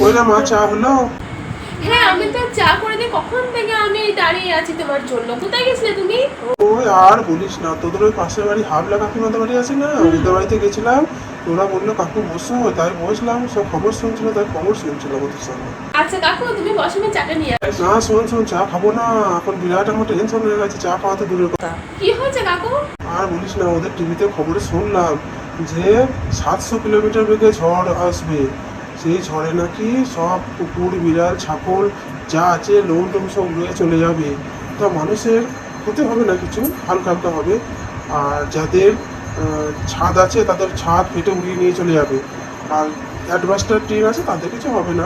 ওই না মা চা হলো? হ্যাঁ আমি তো চা করে দিয়ে কখন থেকে আমি দাঁড়িয়ে আছি তোমার জন্য। কোথায় গেছিলে তুমি? ওই আর বলিস না, তোদের ওই পাশের বাড়ি হাবলা কাকিমাদের বাড়ি আছে না, ওদের বাড়িতে গেছিলাম। ওরা বললো কাকু বসো, তাই বসলাম, সব খবর শুনছিল, তাই খবর শুনছিল ওদের সঙ্গে। আচ্ছা কাকু তুমি বসো, আমি চাটা নিয়ে আসি। না শোন, চা খাবো না, এখন বিরাট আমার টেনশন হয়ে গেছে, চা খাওয়া তো দূরের কথা। কি হয়েছে কাকু? আর বলিস না, ওদের টিভিতে খবরে শুনলাম যে 700 কিলোমিটার বেগে ঝড় আসবে। সেই ঝড়ে নাকি সব কুকুর বিড়াল ছাগল যা আছে লোম টোম সব উড়ে চলে যাবে। তো মানুষের ক্ষতি হবে না, কিছু হালকা হালকা হবে। আর যাদের ছাদ আছে তাদের ছাদ ফেটে উড়িয়ে নিয়ে চলে যাবে। আর অ্যাডভাস্টার টিন আছে তাদের কিছু হবে না।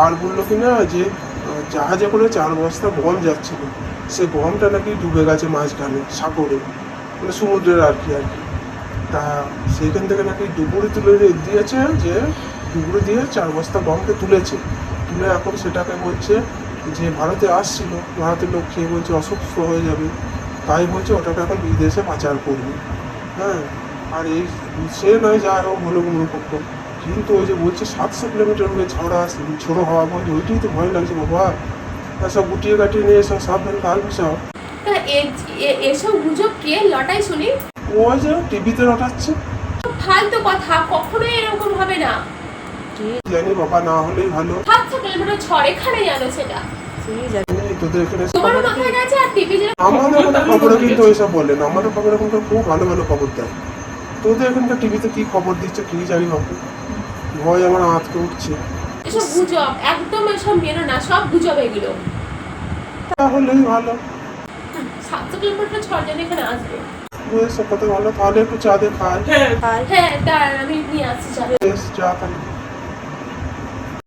আর বললো কি না যে জাহাজে করে 4 বস্তা গম যাচ্ছিল, সে গমটা নাকি ডুবে গেছে মাঝখানে সাগরে, মানে সমুদ্রের আর কি। তা সেইখান থেকে নাকি ডুবুরি তুলে দিয়েছে, যে ডুবুরি দিয়ে 4 বস্তা গমকে তুলেছে, তুলে এখন সেটাকে বলছে যে ভারতে আসছিল, ভারতের লোক খেয়ে বলছে অসুস্থ হয়ে যাবে, তাই বলছে ওটাকে এখন বিদেশে পাচার করবে। হ্যাঁ, আর এই সে নয় যা হোক হলো মূলপক্ষ, কিন্তু ওই যে বলছে 700 কিলোমিটার হয়ে ঝোড়ো হওয়া বলছে, ওইটাই তো ভয় লাগছে বাবা। সব গুটিয়ে কাটিয়ে নিয়ে সব সাবধান থাকবে সব। তা এসব গুজব কে লটাই শুনি? ওই যে টিভিতে রটাচ্ছে। ফালতু কথা, কখনোই এরকম হবে না। জানি বাবা, না হলেই ভালো। 700 কিলোমিটার ঝড় এখানে জানো সেটা? তোদের এখানে তোমার মাথায় গেছে আর টিভি যেটা আমাদের খবরে কিন্তু ওইসব বলে না, আমাদের খবরে কিন্তু খুব ভালো ভালো খবর দেয়। তোদের এখানকার টিভিতে কি খবর দিচ্ছে কি জানি বাবু, ভয় আমার আঁতকে উঠছে। এসব গুজব একদম, এসব মেনো না, সব গুজব এগুলো। তাহলেই ভালো। 700 কিলোমিটার ঝড় যেন এখানে আসবে। বেশ, কথা ভালো, তাহলে একটু চা দিয়ে খাই। হ্যাঁ দাঁড়ান আমি নিয়ে আসছি চা। বেশ, চা তাহলে।